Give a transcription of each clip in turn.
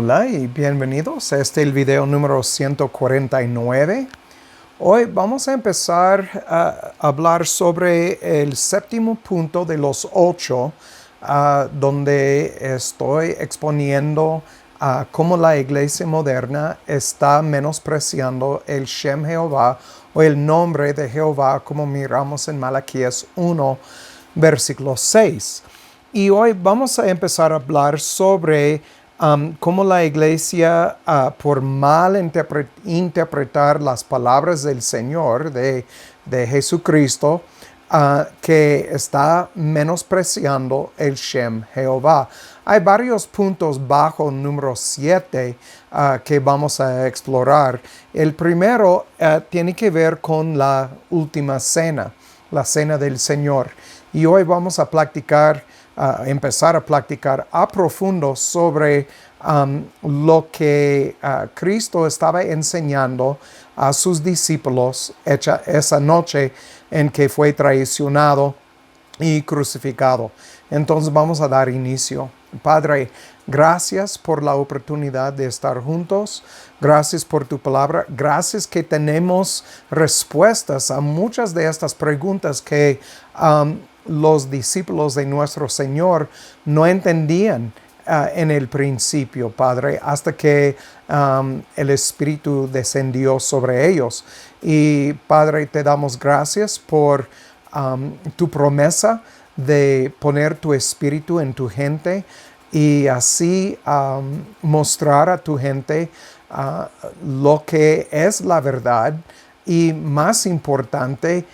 Hola y bienvenidos a el video número 149. Hoy vamos a empezar a hablar sobre el séptimo punto de los 8, donde estoy exponiendo cómo la iglesia moderna está menospreciando el Shem Jehová o el nombre de Jehová, como miramos en Malaquías 1, versículo 6. Y hoy vamos a empezar a hablar sobre cómo la iglesia, por mal interpretar las palabras del Señor, de Jesucristo, que está menospreciando el Shem Jehová. Hay varios puntos bajo número 7 que vamos a explorar. El primero tiene que ver con la última cena, la cena del Señor. Y hoy vamos a empezar a platicar a profundo sobre lo que Cristo estaba enseñando a sus discípulos esa noche en que fue traicionado y crucificado. Entonces vamos a dar inicio. Padre, gracias por la oportunidad de estar juntos. Gracias por tu palabra. Gracias que tenemos respuestas a muchas de estas preguntas que los discípulos de nuestro Señor no entendían en el principio, Padre, hasta que el Espíritu descendió sobre ellos. Y Padre, te damos gracias por tu promesa de poner tu Espíritu en tu gente y así mostrar a tu gente lo que es la verdad y, más importante,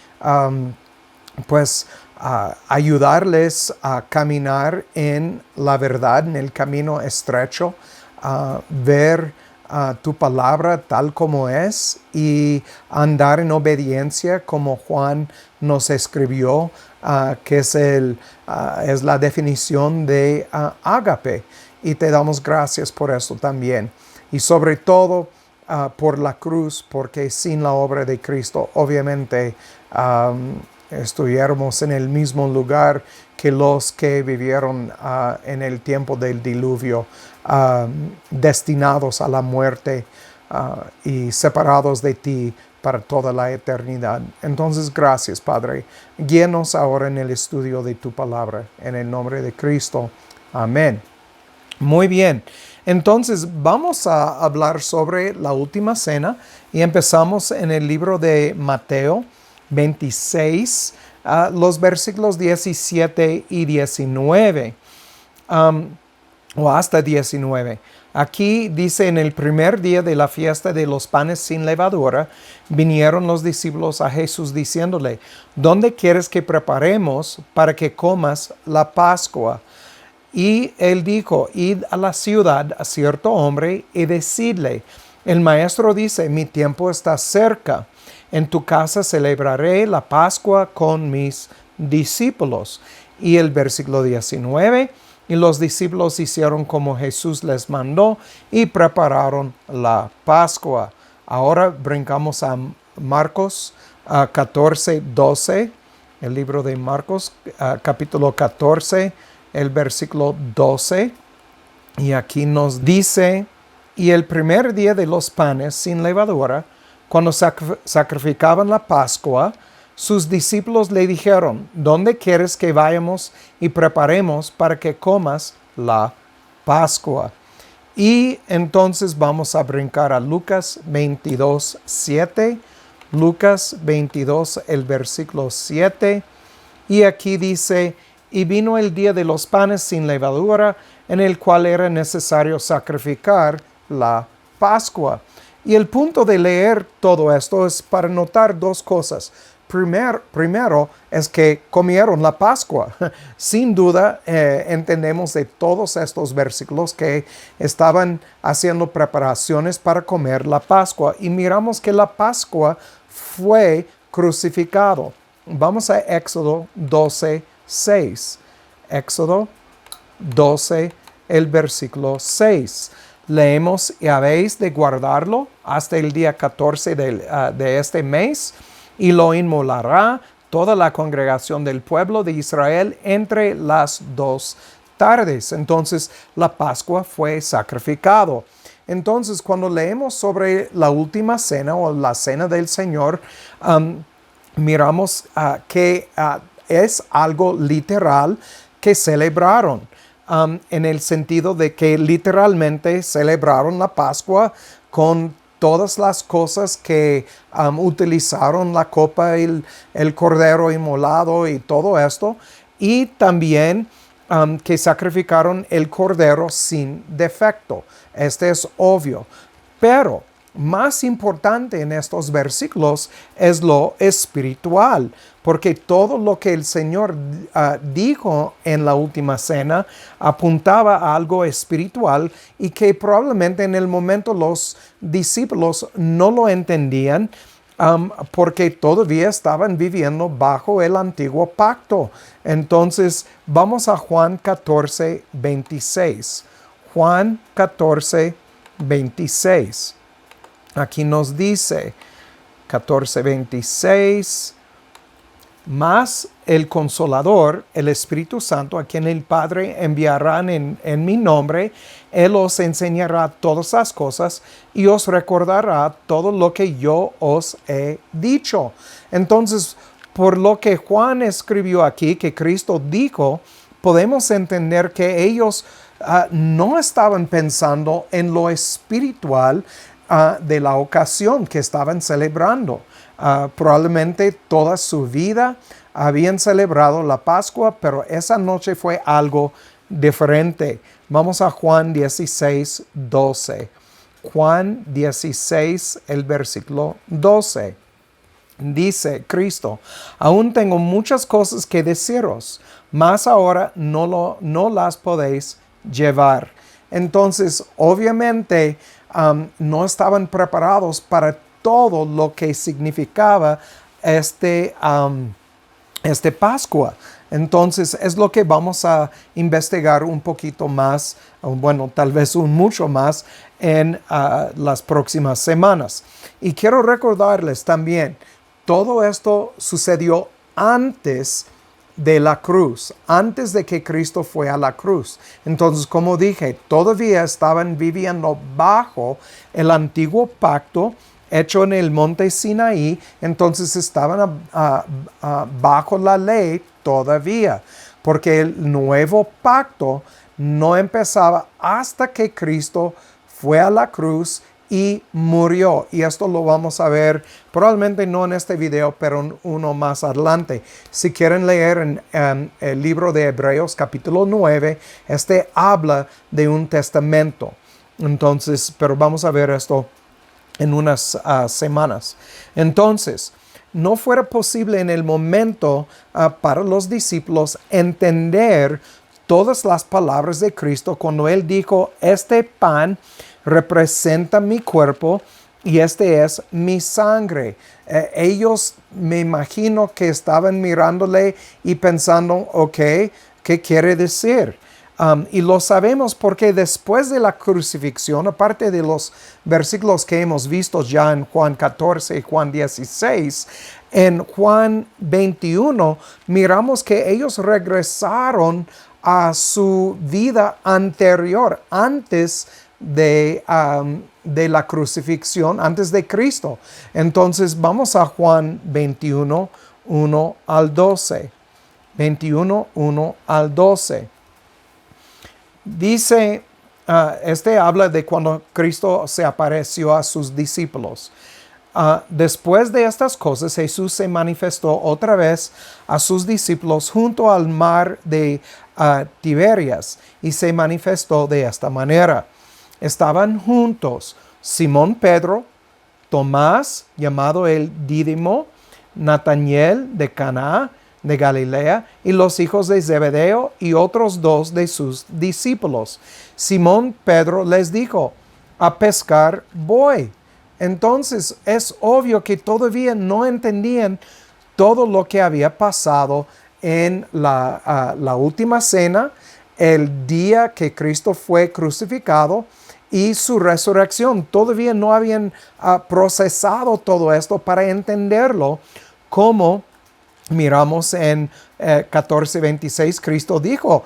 ayudarles a caminar en la verdad, en el camino estrecho, ver tu palabra tal como es y andar en obediencia como Juan nos escribió, que es la definición de ágape. Y te damos gracias por eso también. Y sobre todo por la cruz, porque sin la obra de Cristo, obviamente, estuviéramos en el mismo lugar que los que vivieron en el tiempo del diluvio, destinados a la muerte y separados de ti para toda la eternidad. Entonces, gracias, Padre. Guíanos ahora en el estudio de tu palabra. En el nombre de Cristo. Amén. Muy bien. Entonces, vamos a hablar sobre la última cena y empezamos en el libro de Mateo 26, los versículos 17 y 19, o hasta 19. Aquí dice: en el primer día de la fiesta de los panes sin levadura, vinieron los discípulos a Jesús diciéndole: ¿dónde quieres que preparemos para que comas la Pascua? Y él dijo: id a la ciudad a cierto hombre y decidle: el maestro dice, mi tiempo está cerca. En tu casa celebraré la Pascua con mis discípulos. Y el versículo 19, y los discípulos hicieron como Jesús les mandó y prepararon la Pascua. Ahora brincamos a Marcos 14, 12, el libro de Marcos, capítulo 14, el versículo 12. Y aquí nos dice: y el primer día de los panes sin levadura, cuando sacrificaban la Pascua, sus discípulos le dijeron: ¿dónde quieres que vayamos y preparemos para que comas la Pascua? Y entonces vamos a brincar a Lucas 22, 7. Lucas 22, el versículo 7. Y aquí dice: y vino el día de los panes sin levadura, en el cual era necesario sacrificar la Pascua. Y el punto de leer todo esto es para notar dos cosas. Primero es que comieron la Pascua. Sin duda, entendemos de todos estos versículos que estaban haciendo preparaciones para comer la Pascua. Y miramos que la Pascua fue crucificado. Vamos a Éxodo 12, 6. Éxodo 12, el versículo 6. Leemos: y habéis de guardarlo hasta el día 14 de este mes, y lo inmolará toda la congregación del pueblo de Israel entre las dos tardes. Entonces la Pascua fue sacrificado. Entonces cuando leemos sobre la última cena o la cena del Señor, miramos que es algo literal que celebraron. En el sentido de que literalmente celebraron la Pascua con todas las cosas que utilizaron, la copa, el cordero inmolado y todo esto, y también que sacrificaron el cordero sin defecto. Este es obvio, pero más importante en estos versículos es lo espiritual, porque todo lo que el Señor dijo en la última cena apuntaba a algo espiritual y que probablemente en el momento los discípulos no lo entendían, porque todavía estaban viviendo bajo el antiguo pacto. Entonces vamos a Juan 14, 26. Juan 14, 26. Aquí nos dice 14:26, mas el Consolador, el Espíritu Santo, a quien el Padre enviará en mi nombre, Él os enseñará todas las cosas y os recordará todo lo que yo os he dicho. Entonces, por lo que Juan escribió aquí, que Cristo dijo, podemos entender que ellos no estaban pensando en lo espiritual de la ocasión que estaban celebrando. Probablemente toda su vida habían celebrado la Pascua, pero esa noche fue algo diferente. Vamos a Juan 16, 12. Juan 16, el versículo 12. Dice Cristo: aún tengo muchas cosas que deciros, mas ahora no las podéis llevar. Entonces, obviamente, no estaban preparados para todo lo que significaba este Pascua. Entonces, es lo que vamos a investigar un poquito más, bueno, tal vez mucho más en las próximas semanas. Y quiero recordarles también, todo esto sucedió antes de la cruz, antes de que Cristo fue a la cruz. Entonces, como dije, todavía estaban viviendo bajo el antiguo pacto hecho en el monte Sinaí. Entonces estaban bajo la ley todavía, porque el nuevo pacto no empezaba hasta que Cristo fue a la cruz y murió. Y esto lo vamos a ver probablemente no en este video, pero uno más adelante. Si quieren leer en el libro de Hebreos capítulo 9, este habla de un testamento. Entonces, pero vamos a ver esto en unas semanas. Entonces, no fuera posible en el momento para los discípulos entender todas las palabras de Cristo cuando Él dijo: este pan representa mi cuerpo y este es mi sangre. Ellos, me imagino que estaban mirándole y pensando: ok, ¿qué quiere decir? Y lo sabemos porque después de la crucifixión, aparte de los versículos que hemos visto ya en Juan 14 y Juan 16, en Juan 21 miramos que ellos regresaron a su vida anterior, antes de la crucifixión, antes de Cristo. Entonces vamos a Juan 21, 1 al 12. 21, 1 al 12. Dice, habla de cuando Cristo se apareció a sus discípulos. Después de estas cosas, Jesús se manifestó otra vez a sus discípulos junto al mar de Tiberias, y se manifestó de esta manera. Estaban juntos Simón Pedro, Tomás, llamado el Dídimo, Nataniel de Caná de Galilea, y los hijos de Zebedeo y otros dos de sus discípulos. Simón Pedro les dijo: a pescar voy. Entonces es obvio que todavía no entendían todo lo que había pasado en la última cena, el día que Cristo fue crucificado y su resurrección. Todavía no habían procesado todo esto para entenderlo como miramos en 14:26, Cristo dijo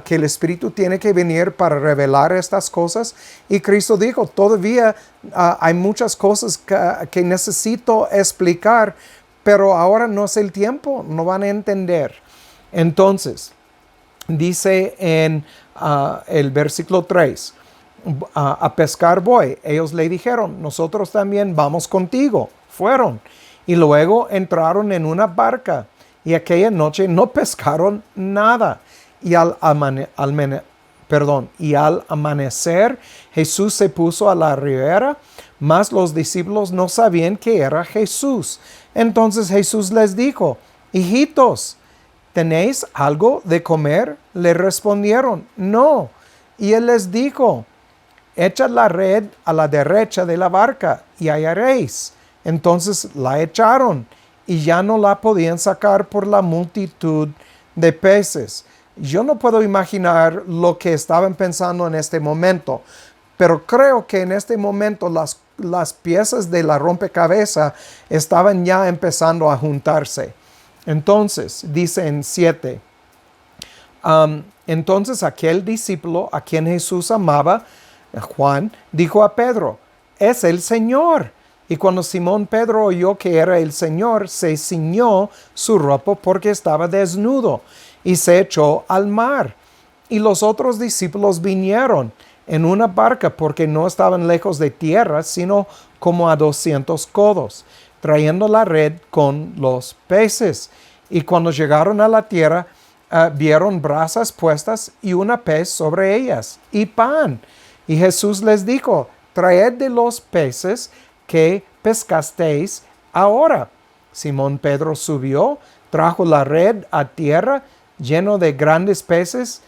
que el Espíritu tiene que venir para revelar estas cosas. Y Cristo dijo, todavía hay muchas cosas que necesito explicar, pero ahora no es el tiempo, no van a entender. Entonces, dice en el versículo 3, a pescar voy. Ellos le dijeron, nosotros también vamos contigo. Fueron. Y luego entraron en una barca y aquella noche no pescaron nada. Y al amanecer Jesús se puso a la ribera, mas los discípulos no sabían que era Jesús. Entonces Jesús les dijo, hijitos, ¿tenéis algo de comer? Le respondieron, no. Y él les dijo, echad la red a la derecha de la barca y hallaréis. Entonces la echaron y ya no la podían sacar por la multitud de peces. Yo no puedo imaginar lo que estaban pensando en este momento, pero creo que en este momento las piezas de la rompecabezas estaban ya empezando a juntarse. Entonces, dice en 7, entonces aquel discípulo a quien Jesús amaba, Juan, dijo a Pedro, es el Señor. Y cuando Simón Pedro oyó que era el Señor, se ciñó su ropa porque estaba desnudo y se echó al mar. Y los otros discípulos vinieron en una barca porque no estaban lejos de tierra, sino como a 200 codos, trayendo la red con los peces. Y cuando llegaron a la tierra, vieron brasas puestas y una pez sobre ellas y pan. Y Jesús les dijo, traed de los peces que pescasteis ahora. Simón Pedro subió, trajo la red a tierra lleno de grandes peces,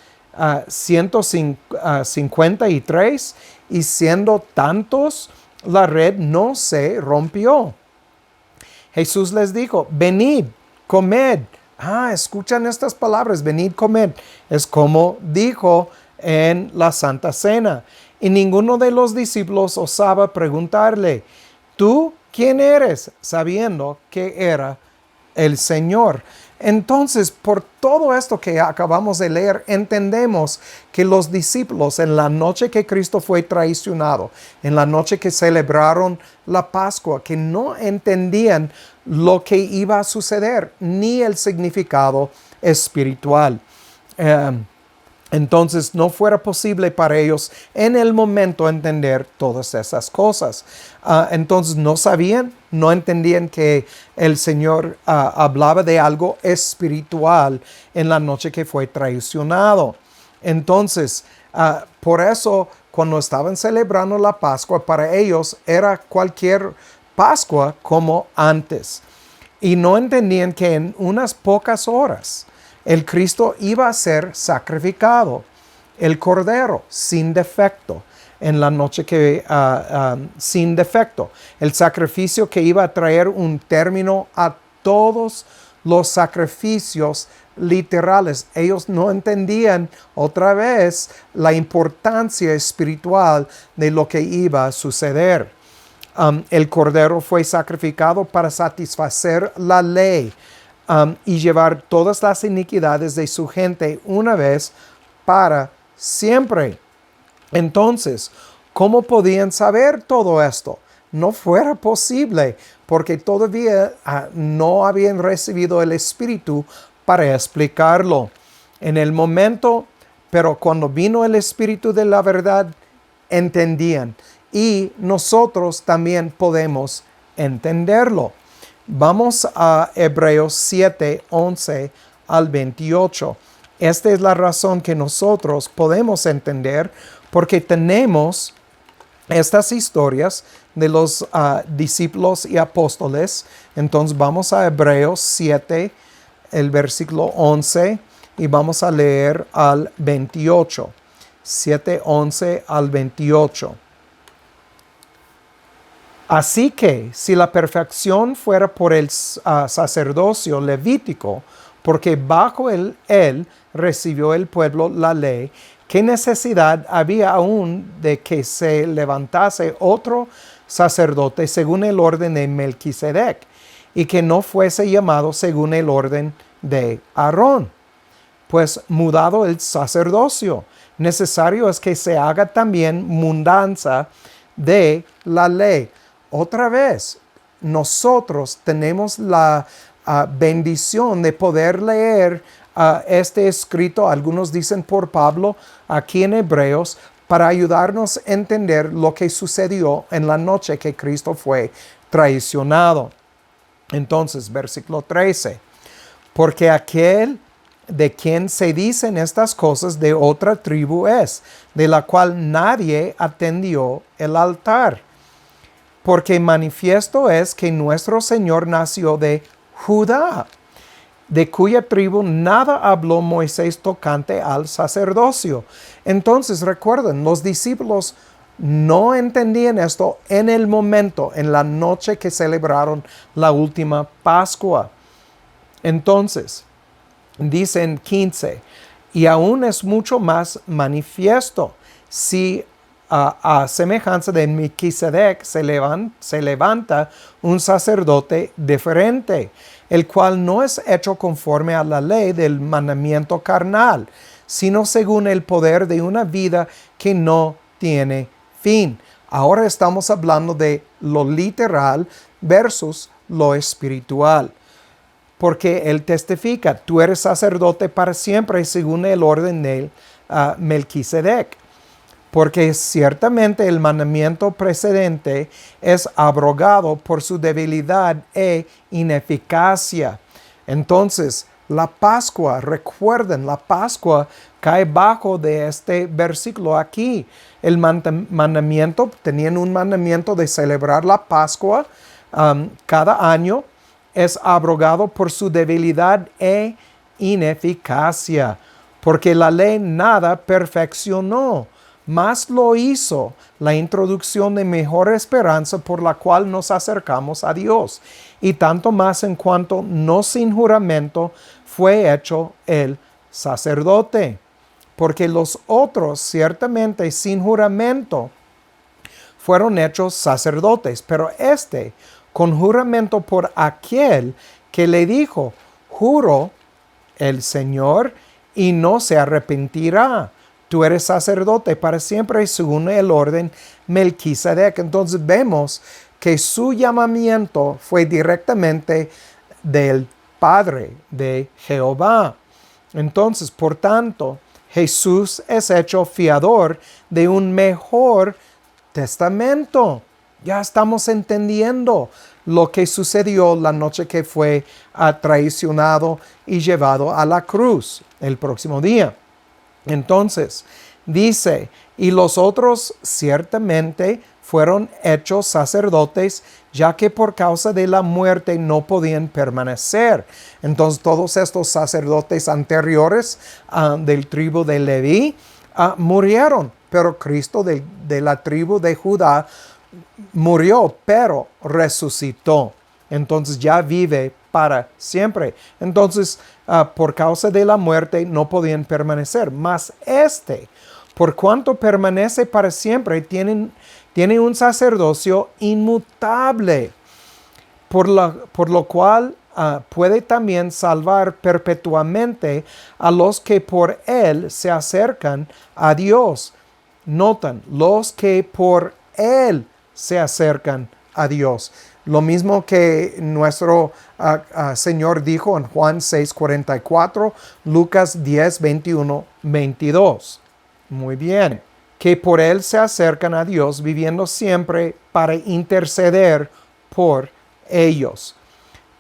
153, y siendo tantos, la red no se rompió. Jesús les dijo, venid, comed. Escuchan estas palabras, venid, comed. Es como dijo en la Santa Cena. Y ninguno de los discípulos osaba preguntarle, ¿tú quién eres? Sabiendo que era el Señor. Entonces, por todo esto que acabamos de leer, entendemos que los discípulos en la noche que Cristo fue traicionado, en la noche que celebraron la Pascua, que no entendían lo que iba a suceder, ni el significado espiritual. Entonces no fuera posible para ellos en el momento entender todas esas cosas. Entonces no sabían, no entendían que el Señor hablaba de algo espiritual en la noche que fue traicionado. Entonces, por eso cuando estaban celebrando la Pascua, para ellos era cualquier Pascua como antes. Y no entendían que en unas pocas horas el Cristo iba a ser sacrificado, el Cordero sin defecto, en la noche que sin defecto, el sacrificio que iba a traer un término a todos los sacrificios literales. Ellos no entendían otra vez la importancia espiritual de lo que iba a suceder. El Cordero fue sacrificado para satisfacer la ley. Y llevar todas las iniquidades de su gente una vez para siempre. Entonces, ¿cómo podían saber todo esto? No fuera posible, porque todavía no habían recibido el Espíritu para explicarlo. En el momento, pero cuando vino el Espíritu de la verdad, entendían. Y nosotros también podemos entenderlo. Vamos a Hebreos 7, 11 al 28. Esta es la razón que nosotros podemos entender, porque tenemos estas historias de los discípulos y apóstoles. Entonces vamos a Hebreos 7, el versículo 11, y vamos a leer al 28. 7, 11 al 28. Así que si la perfección fuera por el sacerdocio levítico, porque bajo él recibió el pueblo la ley, ¿qué necesidad había aún de que se levantase otro sacerdote según el orden de Melquisedec? y que no fuese llamado según el orden de Aarón. Pues mudado el sacerdocio, necesario es que se haga también mudanza de la ley. Otra vez, nosotros tenemos la bendición de poder leer este escrito, algunos dicen por Pablo, aquí en Hebreos, para ayudarnos a entender lo que sucedió en la noche que Cristo fue traicionado. Entonces, versículo 13. Porque aquel de quien se dicen estas cosas de otra tribu es, de la cual nadie atendió el altar. Porque manifiesto es que nuestro Señor nació de Judá, de cuya tribu nada habló Moisés tocante al sacerdocio. Entonces recuerden, los discípulos no entendían esto en el momento, en la noche que celebraron la última Pascua. Entonces, dicen 15, y aún es mucho más manifiesto si a semejanza de Melquisedec se levanta un sacerdote diferente, el cual no es hecho conforme a la ley del mandamiento carnal, sino según el poder de una vida que no tiene fin. Ahora estamos hablando de lo literal versus lo espiritual. Porque él testifica, tú eres sacerdote para siempre según el orden de Melquisedec. Porque ciertamente el mandamiento precedente es abrogado por su debilidad e ineficacia. Entonces, la Pascua, recuerden, la Pascua cae bajo de este versículo aquí. El mandamiento, tenían un mandamiento de celebrar la Pascua cada año, es abrogado por su debilidad e ineficacia, porque la ley nada perfeccionó, mas lo hizo la introducción de mejor esperanza por la cual nos acercamos a Dios, y tanto más en cuanto no sin juramento fue hecho el sacerdote, porque los otros ciertamente sin juramento fueron hechos sacerdotes, pero con juramento por aquel que le dijo, juro el Señor y no se arrepentirá. Tú eres sacerdote para siempre según el orden Melquisedec. Entonces vemos que su llamamiento fue directamente del Padre de Jehová. Entonces, por tanto, Jesús es hecho fiador de un mejor testamento. Ya estamos entendiendo lo que sucedió la noche que fue traicionado y llevado a la cruz el próximo día. Entonces, dice, y los otros ciertamente fueron hechos sacerdotes, ya que por causa de la muerte no podían permanecer. Entonces, todos estos sacerdotes anteriores del tribu de Leví murieron, pero Cristo de la tribu de Judá murió, pero resucitó. Entonces ya vive para siempre. Entonces, por causa de la muerte no podían permanecer. Mas por cuanto permanece para siempre, tiene un sacerdocio inmutable, por lo cual puede también salvar perpetuamente a los que por él se acercan a Dios. Notan, los que por él se acercan a Dios. Lo mismo que nuestro Señor dijo en Juan 6:44, Lucas 10:21, 22. Muy bien. Que por él se acercan a Dios, viviendo siempre para interceder por ellos.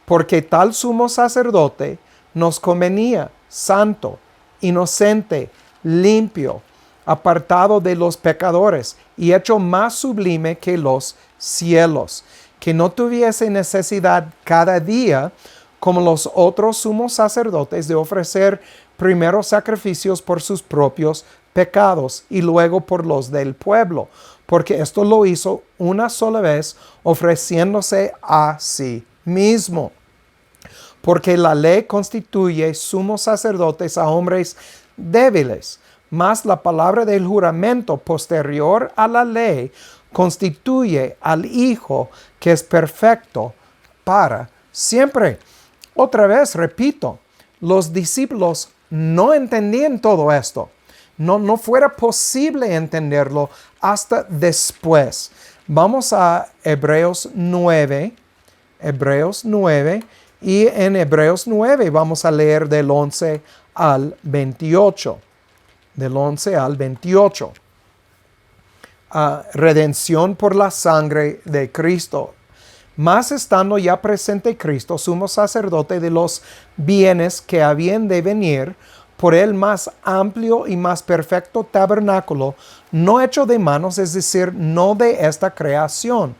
Porque tal sumo sacerdote nos convenía, santo, inocente, limpio, apartado de los pecadores y hecho más sublime que los cielos, que no tuviese necesidad cada día, como los otros sumos sacerdotes, de ofrecer primero sacrificios por sus propios pecados y luego por los del pueblo, porque esto lo hizo una sola vez, ofreciéndose a sí mismo. Porque la ley constituye sumos sacerdotes a hombres débiles, mas la palabra del juramento posterior a la ley constituye al Hijo que es perfecto para siempre. Otra vez, repito, los discípulos no entendían todo esto. No fuera posible entenderlo hasta después. Vamos a Hebreos 9. Hebreos 9. Y en Hebreos 9 vamos a leer del 11 al 28. Del 11 al 28. Redención por la sangre de Cristo. Mas estando ya presente Cristo, sumo sacerdote de los bienes que habían de venir, por el más amplio y más perfecto tabernáculo, no hecho de manos, es decir, no de esta creación,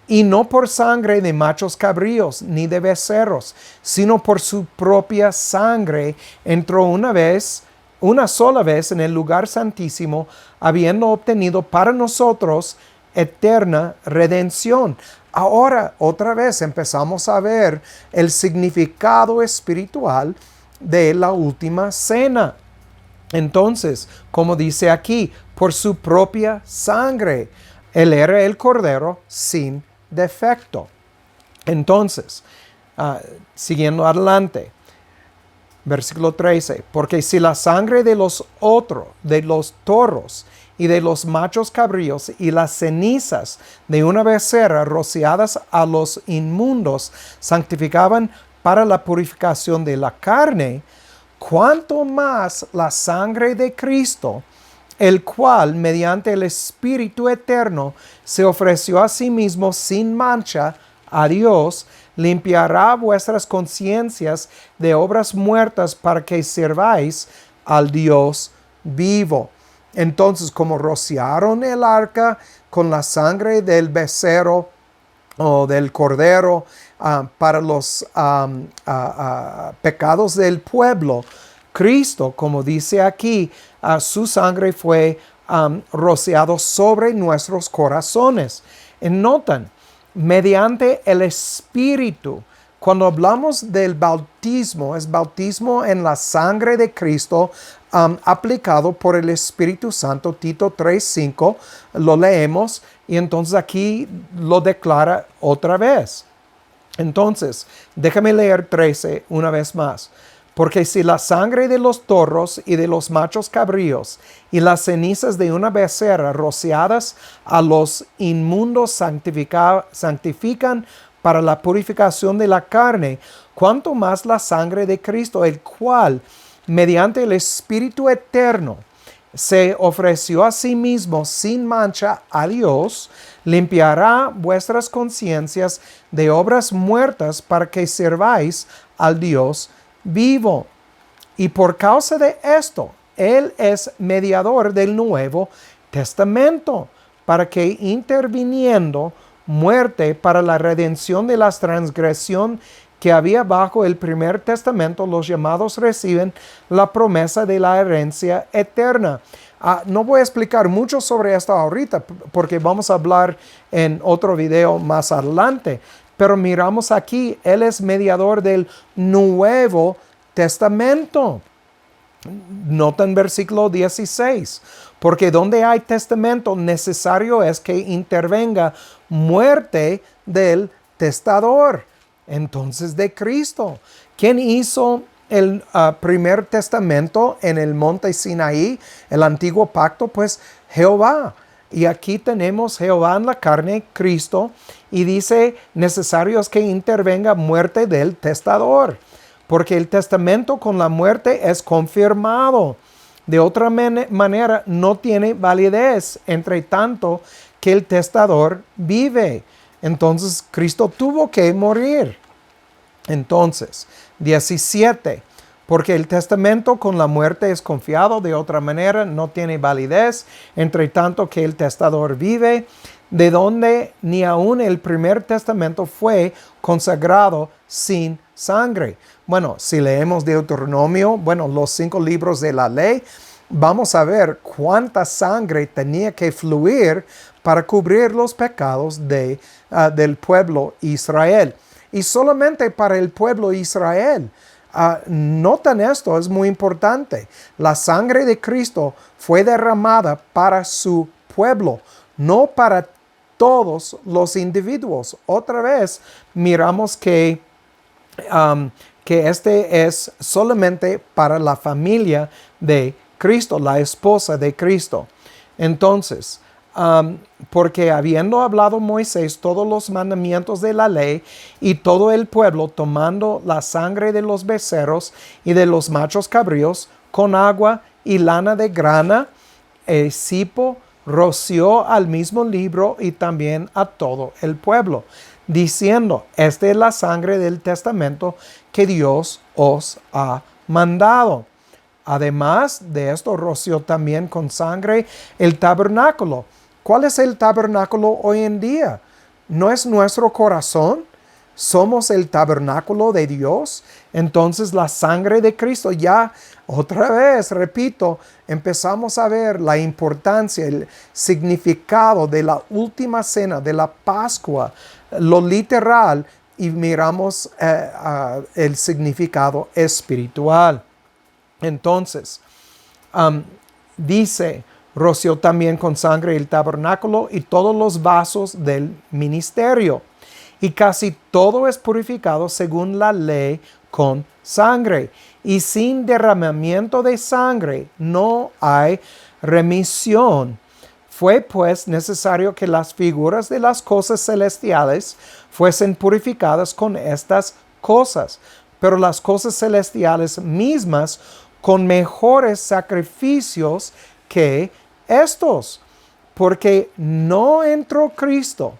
y no por sangre de machos cabríos, ni de becerros, sino por su propia sangre, entró una sola vez en el lugar santísimo, habiendo obtenido para nosotros eterna redención. Ahora, otra vez, empezamos a ver el significado espiritual de la última cena. Entonces, como dice aquí, por su propia sangre, Él era el Cordero sin defecto. Entonces, siguiendo adelante, versículo 13, porque si la sangre de los toros y de los machos cabríos y las cenizas de una becerra rociadas a los inmundos santificaban para la purificación de la carne, cuanto más la sangre de Cristo, el cual mediante el Espíritu Eterno se ofreció a sí mismo sin mancha a Dios, limpiará vuestras conciencias de obras muertas para que sirváis al Dios vivo. Entonces, como rociaron el arca con la sangre del becerro o del cordero para los pecados del pueblo, Cristo, como dice aquí, su sangre fue rociado sobre nuestros corazones. Y notan, mediante el Espíritu, cuando hablamos del bautismo, es bautismo en la sangre de Cristo aplicado por el Espíritu Santo. Tito 3:5, lo leemos y entonces aquí lo declara otra vez. Entonces, déjame leer 13 una vez más. Porque si la sangre de los toros y de los machos cabríos y las cenizas de una becerra rociadas a los inmundos santifican para la purificación de la carne, cuanto más la sangre de Cristo, el cual, mediante el Espíritu Eterno, se ofreció a sí mismo sin mancha a Dios, limpiará vuestras conciencias de obras muertas para que sirváis al Dios vivo. Y por causa de esto, Él es mediador del Nuevo Testamento, para que interviniendo muerte para la redención de la transgresión que había bajo el primer testamento, los llamados reciben la promesa de la herencia eterna. No voy a explicar mucho sobre esto ahorita, porque vamos a hablar en otro video más adelante. Pero miramos aquí, Él es mediador del Nuevo Testamento. Nota en versículo 16. Porque donde hay testamento, necesario es que intervenga muerte del testador. Entonces, de Cristo. ¿Quién hizo el primer testamento en el monte Sinaí, el antiguo pacto? Pues Jehová. Y aquí tenemos Jehová en la carne, Cristo, y dice, necesario es que intervenga muerte del testador, porque el testamento con la muerte es confirmado. De otra manera, no tiene validez, entre tanto que el testador vive. Entonces, Cristo tuvo que morir. Entonces, 17. Porque el testamento con la muerte es confiado, de otra manera no tiene validez, entre tanto que el testador vive, de donde ni aun el primer testamento fue consagrado sin sangre. Bueno, si leemos Deuteronomio, los 5 libros de la ley, vamos a ver cuánta sangre tenía que fluir para cubrir los pecados del pueblo Israel. Y solamente para el pueblo Israel. Notan esto, es muy importante. La sangre de Cristo fue derramada para su pueblo, no para todos los individuos. Otra vez miramos que este es solamente para la familia de Cristo, la esposa de Cristo. Entonces, porque habiendo hablado Moisés todos los mandamientos de la ley y todo el pueblo tomando la sangre de los becerros y de los machos cabríos con agua y lana de grana, el cipo roció al mismo libro y también a todo el pueblo, diciendo: esta es la sangre del testamento que Dios os ha mandado. Además de esto, roció también con sangre el tabernáculo. ¿Cuál es el tabernáculo hoy en día? ¿No es nuestro corazón? ¿Somos el tabernáculo de Dios? Entonces la sangre de Cristo, ya otra vez, repito, empezamos a ver la importancia, el significado de la última cena, de la Pascua, lo literal, y miramos el significado espiritual. Entonces, dice: roció también con sangre el tabernáculo y todos los vasos del ministerio. Y casi todo es purificado según la ley con sangre. Y sin derramamiento de sangre no hay remisión. Fue pues necesario que las figuras de las cosas celestiales fuesen purificadas con estas cosas, pero las cosas celestiales mismas con mejores sacrificios que estos, porque no entró Cristo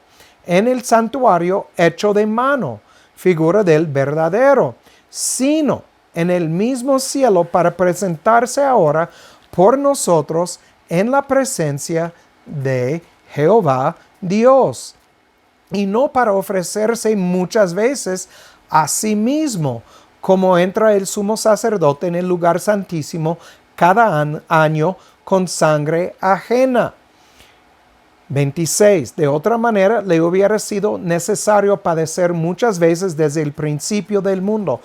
en el santuario hecho de mano, figura del verdadero, sino en el mismo cielo para presentarse ahora por nosotros en la presencia de Jehová Dios, y no para ofrecerse muchas veces a sí mismo, como entra el sumo sacerdote en el lugar santísimo cada año con sangre ajena. 26. De otra manera, le hubiera sido necesario padecer muchas veces desde el principio del mundo.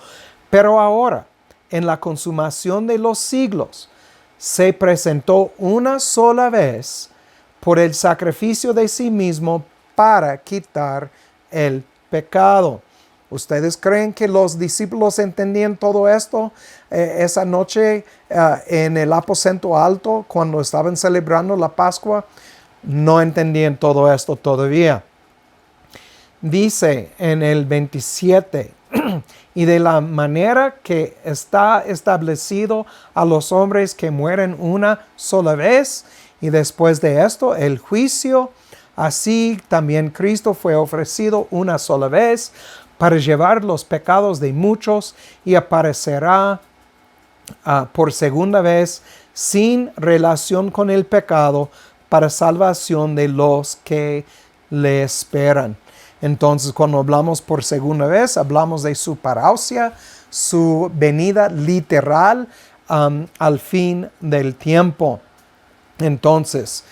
Pero ahora, en la consumación de los siglos, se presentó una sola vez por el sacrificio de sí mismo para quitar el pecado. ¿Ustedes creen que los discípulos entendían todo esto esa noche en el aposento alto cuando estaban celebrando la Pascua? No entendían todo esto todavía. Dice en el 27, y de la manera que está establecido a los hombres que mueren una sola vez, y después de esto el juicio, así también Cristo fue ofrecido una sola vez para llevar los pecados de muchos, y aparecerá por segunda vez sin relación con el pecado para salvación de los que le esperan. Entonces, cuando hablamos por segunda vez, hablamos de su parousia, su venida literal al fin del tiempo. Entonces,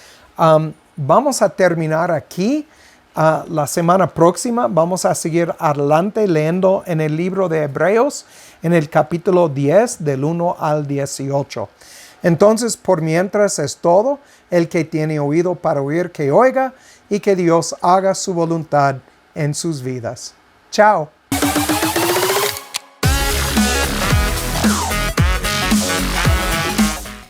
vamos a terminar aquí. La semana próxima vamos a seguir adelante leyendo en el libro de Hebreos, en el capítulo 10, del 1 al 18. Entonces, por mientras es todo. El que tiene oído para oír, que oiga, y que Dios haga su voluntad en sus vidas. Chao.